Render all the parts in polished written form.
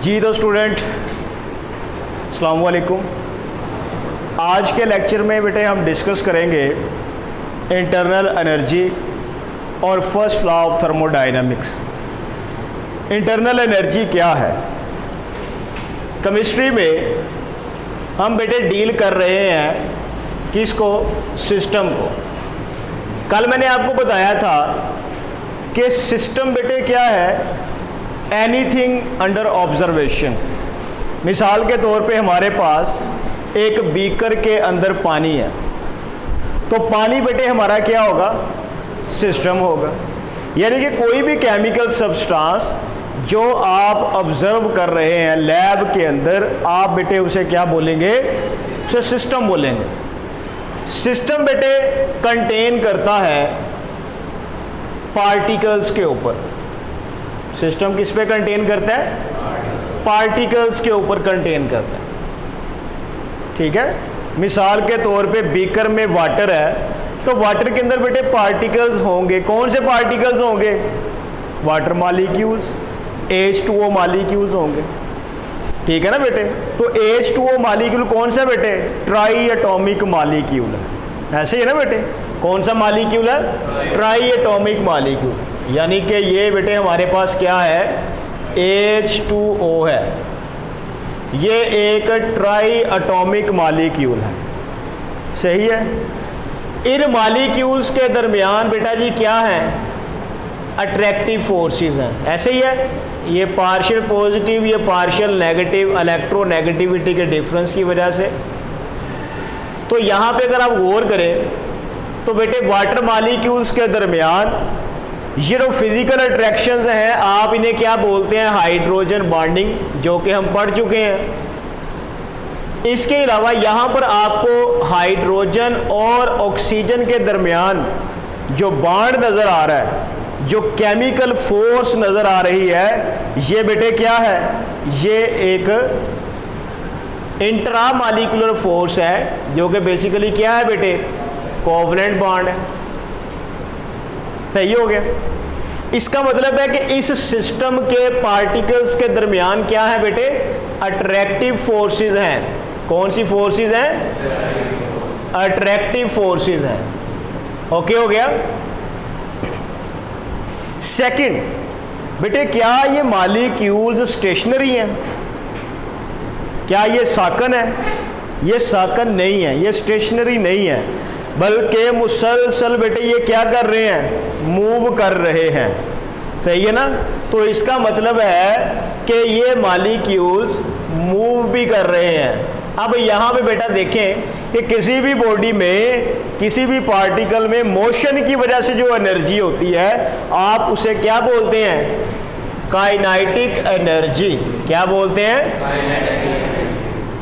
जी तो स्टूडेंट अस्सलाम वालेकुम। आज के लेक्चर में बेटे हम डिस्कस करेंगे इंटरनल एनर्जी और first law of thermodynamics. Internal energy क्या है? केमिस्ट्री में हम बेटे डील कर रहे हैं किसको? सिस्टम को। कल मैंने आपको बताया था कि सिस्टम बेटे क्या है? Anything under observation. मिसाल के तौर पे हमारे पास एक बीकर के अंदर पानी है, तो पानी बेटे हमारा क्या होगा? सिस्टम होगा। यानी कि कोई भी केमिकल सब्सटेंस जो आप ऑब्जर्व कर रहे हैं लैब के अंदर, आप बेटे उसे क्या बोलेंगे? उसे सिस्टम बोलेंगे। सिस्टम बेटे कंटेन करता है पार्टिकल्स के ऊपर। सिस्टम किस पे कंटेन करता है? पार्टिकल्स के ऊपर कंटेन करता है। ठीक है। मिसाल के तौर पे बीकर में वाटर है, तो वाटर के अंदर बेटे पार्टिकल्स होंगे। कौन से पार्टिकल्स होंगे? वाटर मॉलिक्यूल्स, H2O मॉलिक्यूल्स होंगे। ठीक है ना बेटे? तो H2O मॉलिक्यूल कौन सा बेटे? ट्राई एटॉमिक मॉलिक्यूल है। ऐसे ही है ना बेटे? कौन सा मॉलिक्यूल है? Try atomic molecule. यानी कि ये बेटे हमारे पास क्या है? H2O है। ये एक ट्राई एटॉमिक मॉलिक्यूल है। सही है। इन मॉलिक्यूल्स के दरमियान बेटा जी क्या है? अट्रैक्टिव फोर्सेस हैं। ऐसे ही है। ये पार्शियल पॉजिटिव, ये पार्शियल नेगेटिव, इलेक्ट्रोनेगेटिविटी के डिफरेंस की वजह से। तो यहाँ पे अगर आप गौर करें तो बेटे वाटर मॉलिक्यूल्स के दरमियान ये जो फिजिकल अट्रैक्शंस हैं, आप इन्हें क्या बोलते हैं? हाइड्रोजन बॉन्डिंग, जो कि हम पढ़ चुके हैं। इसके अलावा यहाँ पर आपको हाइड्रोजन और ऑक्सीजन के दरमियान जो बॉन्ड नज़र आ रहा है, जो केमिकल फोर्स नज़र आ रही है, ये बेटे क्या है? ये एक इंट्रा मॉलिक्यूलर फोर्स है, जो कि बेसिकली क्या है बेटे? कोवलेंट बॉन्ड है। सही हो गया। इसका मतलब है कि इस सिस्टम के पार्टिकल्स के दरमियान क्या है बेटे? अट्रैक्टिव फोर्सेस हैं। कौन सी फोर्सेस हैं? अट्रैक्टिव फोर्सेस हैं। ओके हो गया। सेकंड बेटे, क्या ये मॉलिक्यूल्स स्टेशनरी हैं? क्या ये साकन है? ये साकन नहीं है, ये स्टेशनरी नहीं है, बल्कि मुसलसल बेटे ये क्या कर रहे हैं? मूव कर रहे हैं। सही है ना? तो इसका मतलब है कि ये मॉलिक्यूल्स मूव भी कर रहे हैं। अब यहाँ पे बेटा देखें कि किसी भी बॉडी में, किसी भी पार्टिकल में मोशन की वजह से जो एनर्जी होती है, आप उसे क्या बोलते हैं? Kinetic energy. क्या बोलते हैं?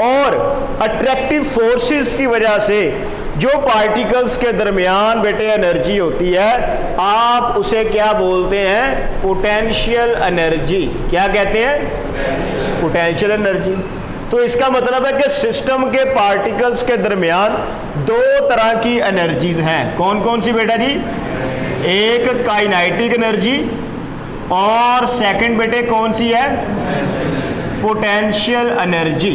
और अट्रैक्टिव फोर्सेस की वजह से जो पार्टिकल्स के दरमियान बेटे एनर्जी होती है, आप उसे क्या बोलते हैं? Potential energy. क्या कहते हैं? Potential energy. तो इसका मतलब है कि सिस्टम के पार्टिकल्स के दरमियान दो तरह की एनर्जीज हैं। कौन कौन सी बेटा जी? एक काइनेटिक एनर्जी, और सेकंड बेटे कौन सी है? Potential energy.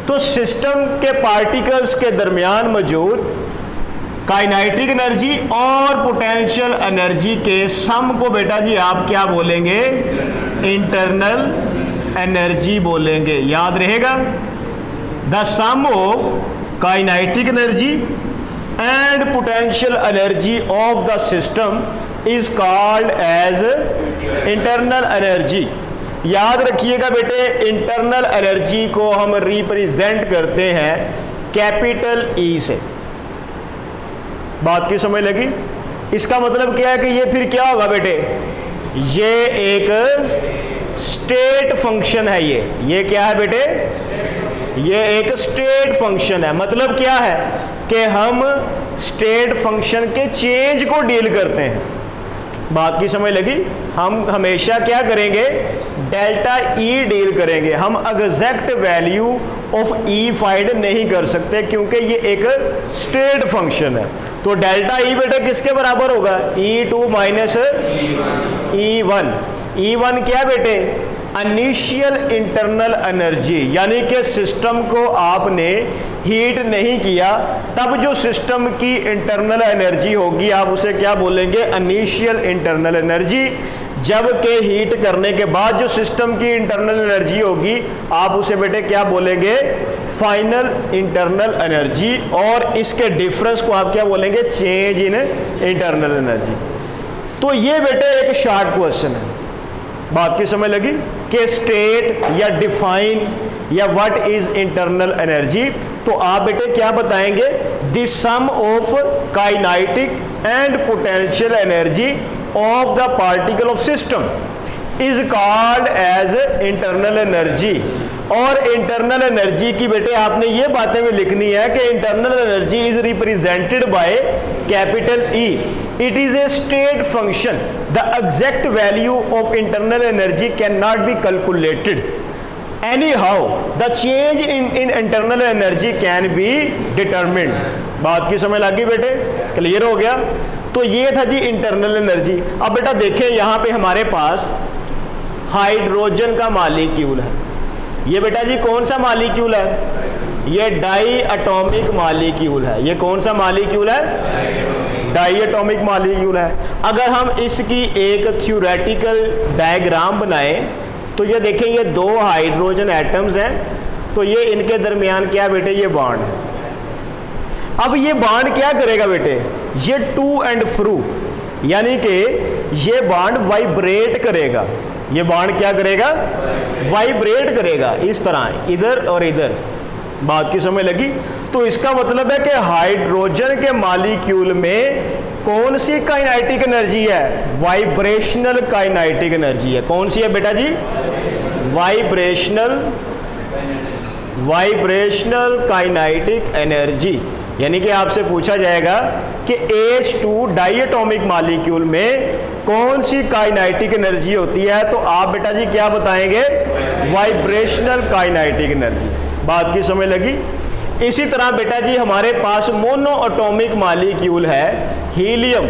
तो सिस्टम के पार्टिकल्स के दरमियान मौजूद काइनेटिक एनर्जी और पोटेंशियल एनर्जी के सम को बेटा जी आप क्या बोलेंगे? इंटरनल एनर्जी बोलेंगे। याद रहेगा? The sum of kinetic energy and potential energy of the system is called as internal energy. याद रखिएगा बेटे, इंटरनल एनर्जी को हम रिप्रेजेंट करते हैं कैपिटल ई से। बात की समझ लगी? इसका मतलब क्या है कि ये फिर क्या होगा बेटे? ये एक स्टेट फंक्शन है। ये क्या है बेटे? ये एक स्टेट फंक्शन है। मतलब क्या है कि हम स्टेट फंक्शन के चेंज को डील करते हैं। बात की समझ लगी? हम हमेशा क्या करेंगे? डेल्टा ई डील करेंगे। हम exact value of E find नहीं कर सकते, क्योंकि ये एक स्टेट फंक्शन है। तो डेल्टा ई बेटा किसके बराबर होगा? E2 minus E1। E1 क्या बेटे? इनिशियल इंटरनल एनर्जी, यानी कि सिस्टम को आपने हीट नहीं किया तब जो सिस्टम की इंटरनल एनर्जी होगी आप उसे क्या बोलेंगे, इनिशियल इंटरनल एनर्जी। जबकि हीट करने के बाद जो सिस्टम की इंटरनल एनर्जी होगी आप उसे बेटे क्या बोलेंगे, फाइनल इंटरनल एनर्जी। और इसके डिफरेंस को आप क्या बोलेंगे, चेंज इन इंटरनल एनर्जी। तो ये बेटे एक शॉर्ट क्वेश्चन है, बात की समझ लगी कि स्टेट या डिफाइन या व्हाट इज इंटरनल एनर्जी। तो आप बेटे क्या बताएंगे, the sum of kinetic and potential energy of the particle of system is called as internal energy. और इंटरनल एनर्जी की बेटे आपने ये बातें भी लिखनी है कि internal energy is represented by capital E, it is a state function, the exact value of internal energy can not be calculated anyhow, the change in internal energy can be determined. बात की समझ लगी बेटे, clear हो गया। तो ये था जी इंटरनल एनर्जी। अब बेटा देखें यहाँ पे हमारे पास हाइड्रोजन का मॉलिक्यूल है, ये बेटा जी कौन सा मॉलिक्यूल है, ये डाई एटॉमिक मॉलिक्यूल है। ये कौन सा मॉलिक्यूल है, डाई एटॉमिक मॉलिक्यूल है। अगर हम इसकी एक थ्योरेटिकल डायग्राम बनाएं तो ये देखें, ये दो हाइड्रोजन एटम्स हैं, तो ये इनके दरमियान क्या बेटे, ये बॉन्ड है। अब ये बॉन्ड क्या करेगा बेटे, ये टू एंड फ्रू, यानी कि ये बॉन्ड वाइब्रेट करेगा। ये बॉन्ड क्या करेगा, वाइब्रेट करेगा, इस तरह इधर और इधर। बात की समझ लगी। तो इसका मतलब है कि हाइड्रोजन के मॉलिक्यूल में कौन सी काइनेटिक एनर्जी है, वाइब्रेशनल काइनेटिक एनर्जी है। कौन सी है बेटा जी, वाइब्रेशनल काइनेटिक एनर्जी। यानी कि आपसे पूछा जाएगा कि H2 डाइएटॉमिक मॉलिक्यूल में कौन सी काइनेटिक एनर्जी होती है, तो आप बेटा जी क्या बताएंगे, वाइब्रेशनल काइनेटिक एनर्जी। बात की समझ लगी। इसी तरह बेटा जी हमारे पास मोनो एटॉमिक मॉलिक्यूल है हीलियम।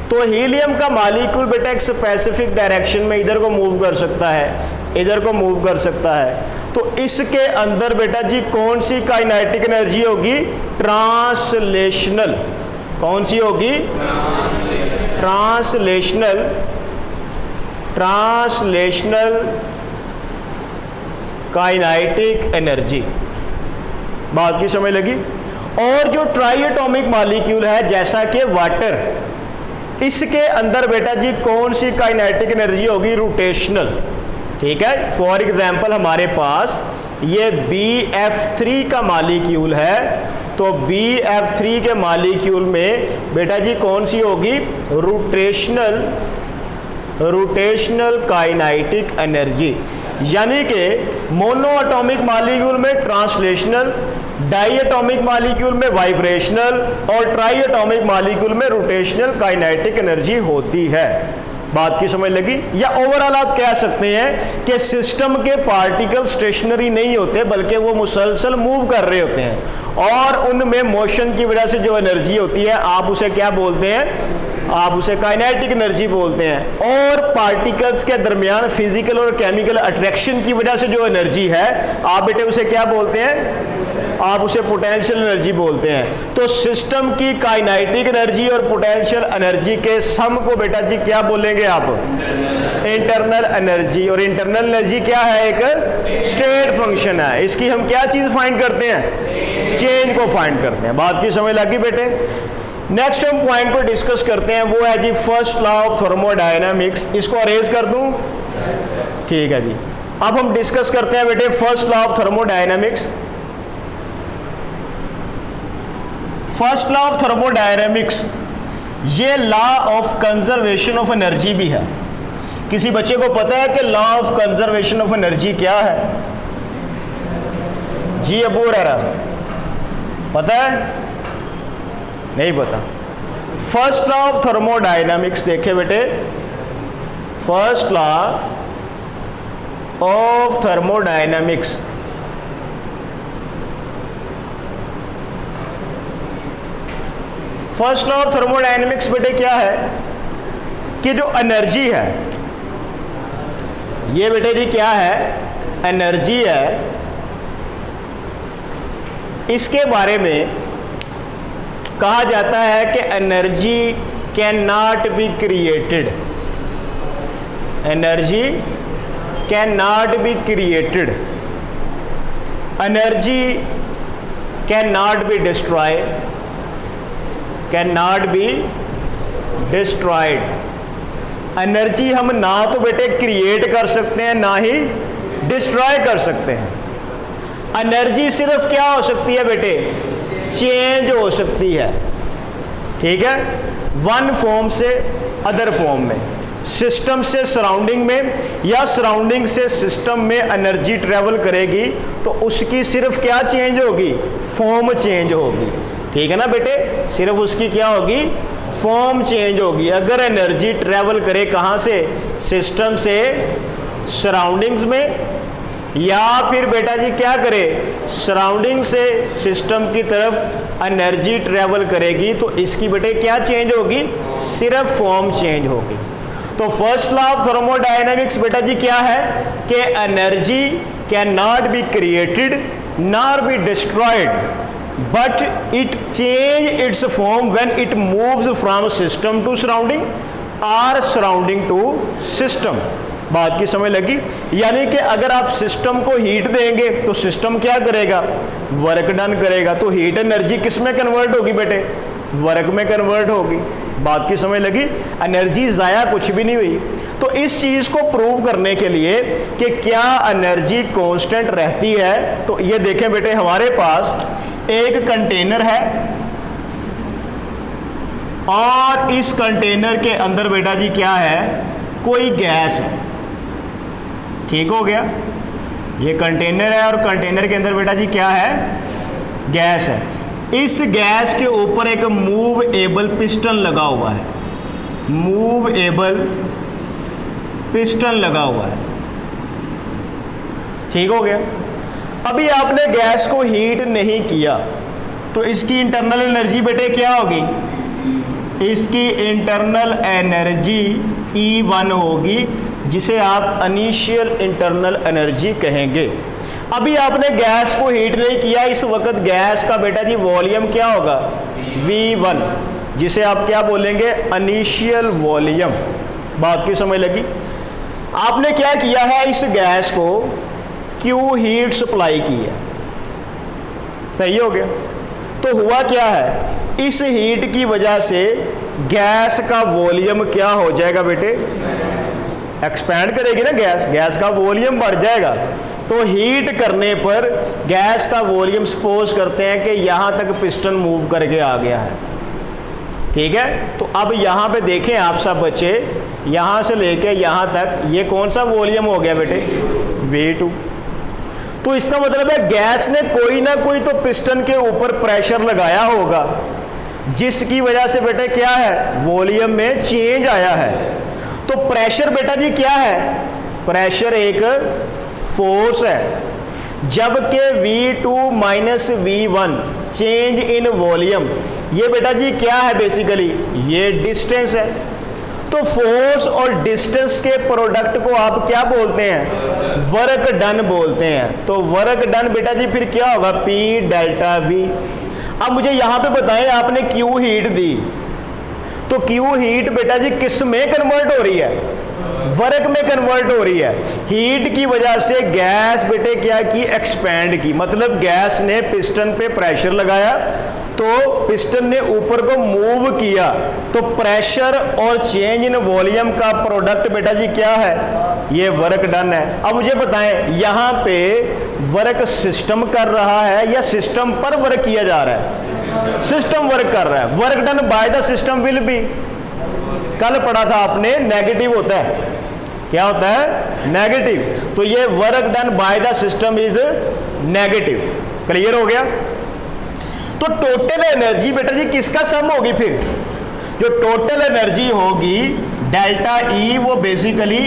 तो हीलियम का मॉलिक्यूल बेटा एक स्पेसिफिक डायरेक्शन में इधर को मूव कर सकता है, इधर को मूव कर सकता है। तो इसके अंदर बेटा जी कौन सी काइनेटिक एनर्जी होगी, ट्रांसलेशनल। कौन सी होगी, ट्रांसलेशनल काइनेटिक एनर्जी। बात की समझ लगी। और जो ट्राइएटॉमिक मॉलिक्यूल है जैसा कि वाटर, इसके अंदर बेटा जी कौन सी काइनेटिक एनर्जी होगी, रोटेशनल। ठीक है। फॉर एग्जाम्पल हमारे पास ये BF3 का मॉलिक्यूल है, तो BF3 के मॉलिक्यूल में बेटा जी कौन सी होगी, रोटेशनल काइनेटिक एनर्जी। यानी कि मोनो एटॉमिक मॉलिक्यूल में ट्रांसलेशनल, डाई एटॉमिक मॉलिक्यूल में वाइब्रेशनल और ट्राई एटॉमिक मॉलिक्यूल में रोटेशनल काइनेटिक एनर्जी होती है। बात की समझ लगी। या ओवरऑल आप कह सकते हैं कि सिस्टम के पार्टिकल स्टेशनरी नहीं होते बल्कि वो मुसलसल मूव कर रहे होते हैं, और उनमें मोशन की वजह से जो एनर्जी होती है आप उसे क्या बोलते हैं, आप उसे काइनेटिक एनर्जी बोलते हैं। और पार्टिकल्स के दरमियान फिजिकल और केमिकल अट्रैक्शन की वजह से जो एनर्जी है आप बेटे उसे क्या बोलते हैं, आप उसे पोटेंशियल एनर्जी बोलते हैं। तो सिस्टम की काइनेटिक एनर्जी और पोटेंशियल एनर्जी के सम को बेटा जी क्या बोलेंगे आप, इंटरनल एनर्जी। और इंटरनल एनर्जी क्या है, एक स्टेट फंक्शन है। इसकी हम क्या चीज फाइंड करते हैं, चेंज को फाइंड करते हैं। बात की समझ लगी बेटे। नेक्स्ट हम पॉइंट को डिस्कस करते हैं, वो है जी फर्स्ट लॉ ऑफ थर्मोडायनामिक्स। इसको अरेज कर दूं, ठीक है जी। अब हम डिस्कस करते हैं बेटे first law of thermodynamics. First law of thermodynamics ये law of conservation of energy भी है। किसी बच्चे को पता है कि law of conservation of energy क्या है? जी अबू हुरैरा पता है? नहीं पता। फर्स्ट लॉ ऑफ थर्मोडायनामिक्स देखे बेटे, first law of thermodynamics first law of thermodynamics बेटे क्या है कि जो एनर्जी है ये बेटे जी क्या है, एनर्जी है। इसके बारे में कहा जाता है कि energy can not be created, energy can not be created, energy can not be destroy, can not be destroyed. Energy हम ना तो बेटे क्रिएट कर सकते हैं ना ही डिस्ट्रॉय कर सकते हैं। एनर्जी सिर्फ क्या हो सकती है बेटे, चेंज हो सकती है, ठीक है, वन फॉर्म से अदर फॉर्म में, सिस्टम से सराउंडिंग में या सराउंडिंग से सिस्टम में एनर्जी ट्रेवल करेगी तो उसकी सिर्फ क्या चेंज होगी, फॉर्म चेंज होगी, ठीक है ना बेटे, सिर्फ उसकी क्या होगी, फॉर्म चेंज होगी। अगर एनर्जी ट्रेवल करे कहाँ से, सिस्टम से सराउंडिंग्स में, या फिर बेटा जी क्या करे, सराउंडिंग से सिस्टम की तरफ एनर्जी ट्रेवल करेगी तो इसकी बेटे क्या चेंज होगी, सिर्फ फॉर्म चेंज होगी। तो फर्स्ट लॉ ऑफ थर्मोडायनेमिक्स बेटा जी क्या है कि energy can not be created nor be destroyed but it change its form when it moves from system to surrounding or surrounding to system। बात की समझ लगी, यानी कि अगर आप सिस्टम को हीट देंगे तो सिस्टम क्या करेगा, वर्क डन करेगा, तो हीट एनर्जी किस में कन्वर्ट होगी बेटे, वर्क में कन्वर्ट होगी। बात की समझ लगी, एनर्जी ज़ाया कुछ भी नहीं हुई। तो इस चीज़ को प्रूव करने के लिए कि क्या एनर्जी कांस्टेंट रहती है, तो ये देखें बेटे, हमारे पास एक कंटेनर है और इस कंटेनर के अंदर बेटा जी क्या है, कोई गैस है, ठीक हो गया, ये कंटेनर है और कंटेनर के अंदर बेटा जी क्या है, गैस है। इस गैस के ऊपर एक मूवेबल पिस्टन लगा हुआ है, मूवेबल पिस्टन लगा हुआ है, ठीक हो गया। अभी आपने गैस को हीट नहीं किया तो इसकी इंटरनल एनर्जी बेटे क्या होगी, इसकी इंटरनल एनर्जी E1 होगी, जिसे आप इनिशियल इंटरनल एनर्जी कहेंगे। अभी आपने गैस को हीट नहीं किया, इस वक्त गैस का बेटा जी वॉल्यूम क्या होगा, V1, जिसे आप क्या बोलेंगे, इनिशियल वॉल्यूम। बात की समझ लगी। आपने क्या किया है, इस गैस को Q हीट सप्लाई की है, सही हो गया। तो हुआ क्या है, इस हीट की वजह से गैस का वॉल्यूम क्या हो जाएगा बेटे, एक्सपैंड करेगी ना गैस, गैस का वॉल्यूम बढ़ जाएगा। तो हीट करने पर गैस का वॉल्यूम सपोज करते हैं कि यहाँ तक पिस्टन मूव करके आ गया है, ठीक है। तो अब यहाँ पे देखें आप सब बच्चे, यहाँ से लेके यहाँ तक ये कौन सा वॉल्यूम हो गया बेटे, V2। तो इसका मतलब है गैस ने कोई ना कोई तो पिस्टन के ऊपर प्रेशर लगाया होगा, जिसकी वजह से बेटे क्या है, वॉल्यूम में चेंज आया है। तो प्रेशर बेटा जी क्या है, प्रेशर एक फोर्स है, जबकि V2 minus V1 change in volume, ये बेटा जी क्या है, बेसिकली ये डिस्टेंस है। तो फोर्स और डिस्टेंस के प्रोडक्ट को आप क्या बोलते हैं, वर्क डन बोलते हैं। तो वर्क डन बेटा जी फिर क्या होगा, P डेल्टा V। अब मुझे यहाँ पे बताएं, आपने Q हीट दी, तो Q हीट बेटा जी किस में कन्वर्ट हो रही है, वर्क में कन्वर्ट हो रही है। हीट की वजह से गैस बेटे क्या की, एक्सपैंड की, मतलब गैस ने पिस्टन पे प्रेशर लगाया तो पिस्टन ने ऊपर को मूव किया, तो प्रेशर और चेंज इन वॉल्यूम का प्रोडक्ट बेटा जी क्या है, ये वर्क डन है। अब मुझे बताएं, यहाँ पे वर्क सिस्टम कर रहा है या सिस्टम पर वर्क किया जा रहा है, सिस्टम वर्क कर रहा है। Work done by the system will be, कल पढ़ा था आपने, नेगेटिव होता है, क्या होता है, नेगेटिव। तो ये work done by the system is negative. Clear हो गया। तो टोटल एनर्जी बेटा जी किसका सम होगी, फिर जो टोटल एनर्जी होगी डेल्टा E, वो बेसिकली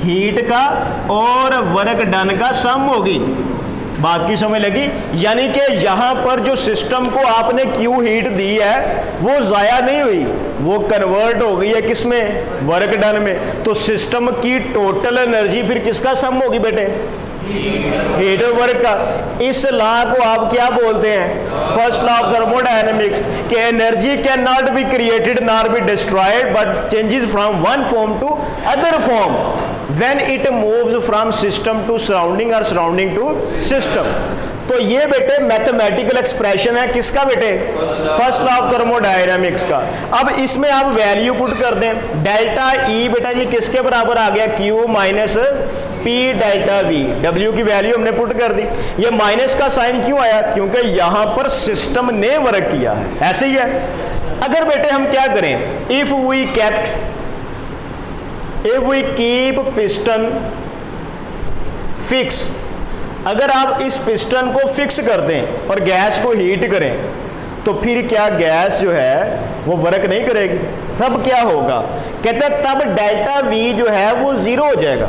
हीट का और वर्क डन का सम होगी। बात की समझ लगी? यानी कि यहां पर जो सिस्टम को आपने क्यू हीट दी है वो जाया नहीं हुई, वो कन्वर्ट हो गई है किसमें? वर्क डन में। तो सिस्टम की टोटल एनर्जी फिर किसका सम होगी बेटे? हीट और वर्क का। इस लॉ को आप क्या बोलते हैं? फर्स्ट लॉ ऑफ थर्मोडायनेमिक्स कि energy can not be created nor be destroyed but changes from one form to other form when it moves from system to surrounding और सराउंडिंग टू सिस्टम। तो ये बेटे मैथमेटिकल एक्सप्रेशन है किसका बेटे? First law of thermodynamics का। अब इसमें आप वैल्यू पुट कर दें, डेल्टा ई बेटा जी किसके बराबर आ गया? Q minus P delta we. W की वैल्यू हमने पुट कर दी। ये माइनस का साइन क्यों आया? क्योंकि यहां पर सिस्टम ने वर्क किया है, ऐसे ही है। अगर बेटे हम क्या करें, if we keep piston fix, अगर आप इस पिस्टन को फिक्स कर दें और गैस को हीट करें तो फिर क्या गैस जो है वो वर्क नहीं करेगी? तब क्या होगा? कहते हैं तब डेल्टा वी जो है वो जीरो हो जाएगा,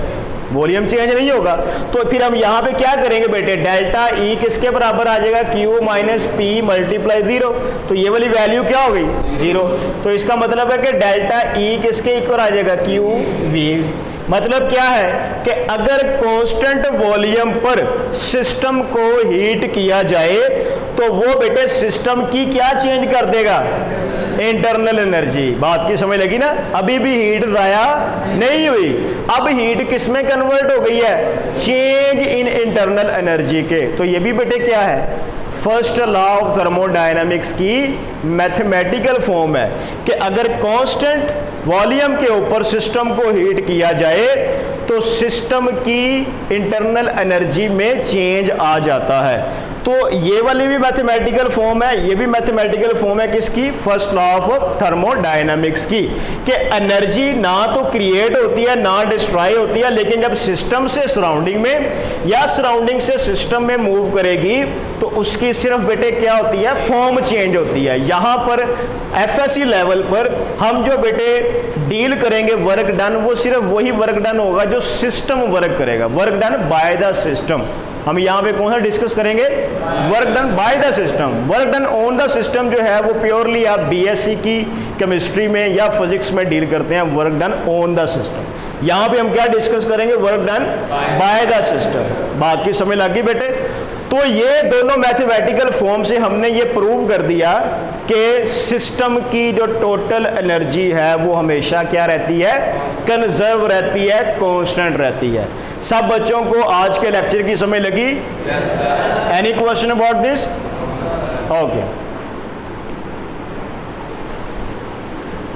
वॉल्यूम चेंज नहीं होगा। तो फिर हम यहां पे क्या करेंगे बेटे? डेल्टा ई किसके बराबर आ जाएगा? Q minus P multiply zero. तो ये वाली वैल्यू क्या हो गई? जीरो। तो इसका मतलब है कि डेल्टा ई किसके इक्वल आ जाएगा? Q V. मतलब क्या है कि अगर कांस्टेंट वॉल्यूम पर सिस्टम को हीट किया जाए तो वो बेटे सिस्टम की क्या चेंज कर देगा? Internal energy. बात की समझ लगी ना? अभी भी हीट जाया नहीं हुई, अब हीट किस में कन्वर्ट हो गई है? चेंज इन इंटरनल एनर्जी के। तो ये भी बेटे क्या है? फर्स्ट लॉ ऑफ थर्मोडायनामिक्स की मैथमेटिकल फॉर्म है कि अगर कांस्टेंट वॉल्यूम के ऊपर सिस्टम को हीट किया जाए तो सिस्टम की इंटरनल एनर्जी में चेंज आ जाता है। तो ये वाली भी मैथमेटिकल फॉर्म है, ये भी मैथमेटिकल फॉर्म है किसकी? फर्स्ट लॉ ऑफ थर्मोडायनामिक्स की, कि एनर्जी ना तो क्रिएट होती है ना डिस्ट्रॉय होती है, लेकिन जब सिस्टम से सराउंडिंग में या सराउंडिंग से सिस्टम में मूव करेगी तो उसकी सिर्फ बेटे क्या होती है? फॉर्म चेंज होती है। यहां पर एफएससी लेवल पर हम जो बेटे डील करेंगे वर्क डन, वो सिर्फ वही वर्क डन होगा जो सिस्टम वर्क करेगा, work done by the system. हम यहाँ पे कौन सा डिस्कस करेंगे? Work done by the system. Work done on the system जो है वो प्योरली आप बीएससी की केमिस्ट्री में या फिजिक्स में डील करते हैं, work done on the system. यहाँ पे हम क्या डिस्कस करेंगे? Work done by the system. बात की समझ लगी बेटे? तो ये दोनों मैथमेटिकल फॉर्म से हमने ये प्रूव कर दिया कि सिस्टम की जो टोटल एनर्जी है वो हमेशा क्या रहती है? कंजर्व रहती है, कांस्टेंट रहती है। सब बच्चों को आज के लेक्चर की समझ लगी? Any question about this? Okay.